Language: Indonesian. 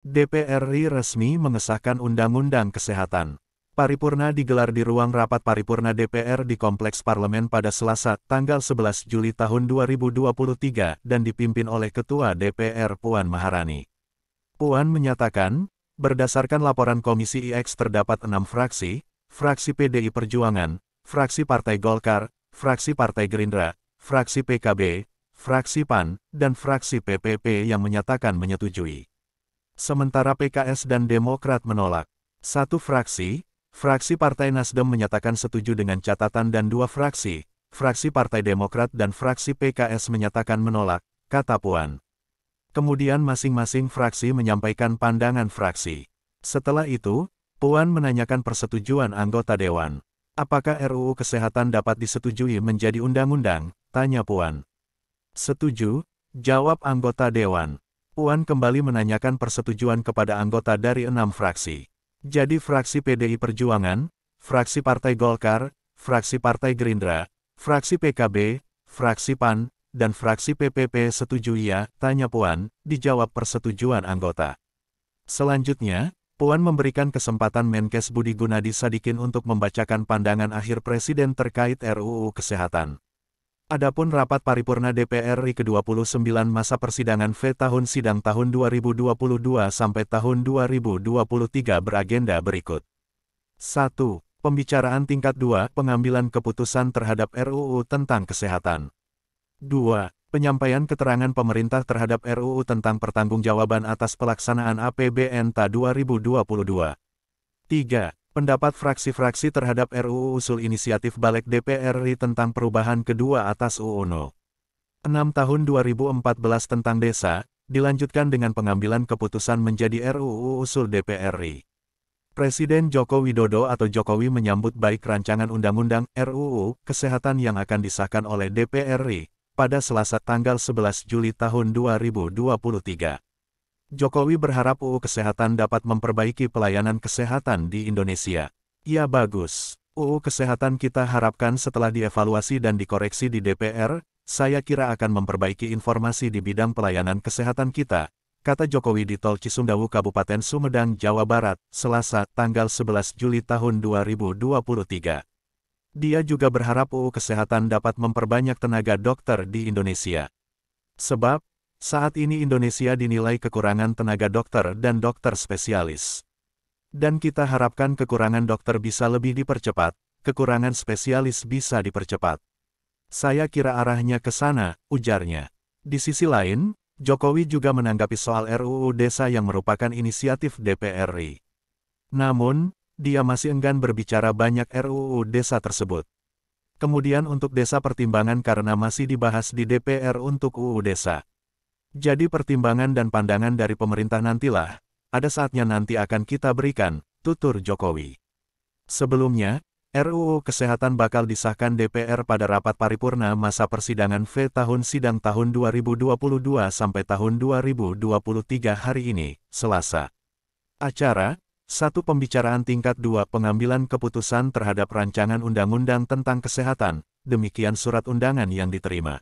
DPR RI resmi mengesahkan Undang-Undang Kesehatan. Paripurna digelar di ruang rapat paripurna DPR di Kompleks Parlemen pada Selasa, tanggal 11 Juli tahun 2023 dan dipimpin oleh Ketua DPR Puan Maharani. Puan menyatakan, berdasarkan laporan Komisi IX terdapat 6 fraksi, fraksi PDI Perjuangan, fraksi Partai Golkar, fraksi Partai Gerindra, fraksi PKB, fraksi PAN, dan fraksi PPP yang menyatakan menyetujui. Sementara PKS dan Demokrat menolak. Satu fraksi, fraksi Partai Nasdem menyatakan setuju dengan catatan dan dua fraksi, fraksi Partai Demokrat dan fraksi PKS menyatakan menolak, kata Puan. Kemudian masing-masing fraksi menyampaikan pandangan fraksi. Setelah itu, Puan menanyakan persetujuan anggota Dewan. Apakah RUU Kesehatan dapat disetujui menjadi undang-undang? Tanya Puan. Setuju, jawab anggota Dewan. Puan kembali menanyakan persetujuan kepada anggota dari 6 fraksi. Jadi fraksi PDI Perjuangan, fraksi Partai Golkar, fraksi Partai Gerindra, fraksi PKB, fraksi PAN, dan fraksi PPP setuju ya, tanya Puan, dijawab persetujuan anggota. Selanjutnya, Puan memberikan kesempatan Menkes Budi Gunadi Sadikin untuk membacakan pandangan akhir Presiden terkait RUU Kesehatan. Adapun rapat paripurna DPR RI ke-29 masa persidangan V tahun sidang tahun 2022 sampai tahun 2023 beragenda berikut. 1. Pembicaraan tingkat 2, pengambilan keputusan terhadap RUU tentang kesehatan. 2. Penyampaian keterangan pemerintah terhadap RUU tentang pertanggungjawaban atas pelaksanaan APBN Ta 2022. 3. Pendapat fraksi-fraksi terhadap RUU usul inisiatif Balik DPR RI tentang perubahan kedua atas UU No. 6 tahun 2014 tentang desa, dilanjutkan dengan pengambilan keputusan menjadi RUU usul DPR RI. Presiden Joko Widodo atau Jokowi menyambut baik rancangan undang-undang RUU Kesehatan yang akan disahkan oleh DPR RI pada Selasa tanggal 11 Juli tahun 2023. Jokowi berharap UU Kesehatan dapat memperbaiki pelayanan kesehatan di Indonesia. Ya bagus, UU Kesehatan kita harapkan setelah dievaluasi dan dikoreksi di DPR, saya kira akan memperbaiki informasi di bidang pelayanan kesehatan kita, kata Jokowi di Tol Cisumdawu Kabupaten Sumedang, Jawa Barat, Selasa, tanggal 11 Juli tahun 2023. Dia juga berharap UU Kesehatan dapat memperbanyak tenaga dokter di Indonesia. Sebab, saat ini Indonesia dinilai kekurangan tenaga dokter dan dokter spesialis. Dan kita harapkan kekurangan dokter bisa lebih dipercepat, kekurangan spesialis bisa dipercepat. Saya kira arahnya ke sana, ujarnya. Di sisi lain, Jokowi juga menanggapi soal RUU Desa yang merupakan inisiatif DPR RI. Namun, dia masih enggan berbicara banyak RUU Desa tersebut. Kemudian untuk desa pertimbangan karena masih dibahas di DPR untuk UU Desa. Jadi pertimbangan dan pandangan dari pemerintah nantilah, ada saatnya nanti akan kita berikan, tutur Jokowi. Sebelumnya, RUU Kesehatan bakal disahkan DPR pada rapat paripurna masa persidangan V tahun sidang tahun 2022 sampai tahun 2023 hari ini, Selasa. Acara, 1. Pembicaraan tingkat 2 pengambilan keputusan terhadap rancangan undang-undang tentang kesehatan, demikian surat undangan yang diterima.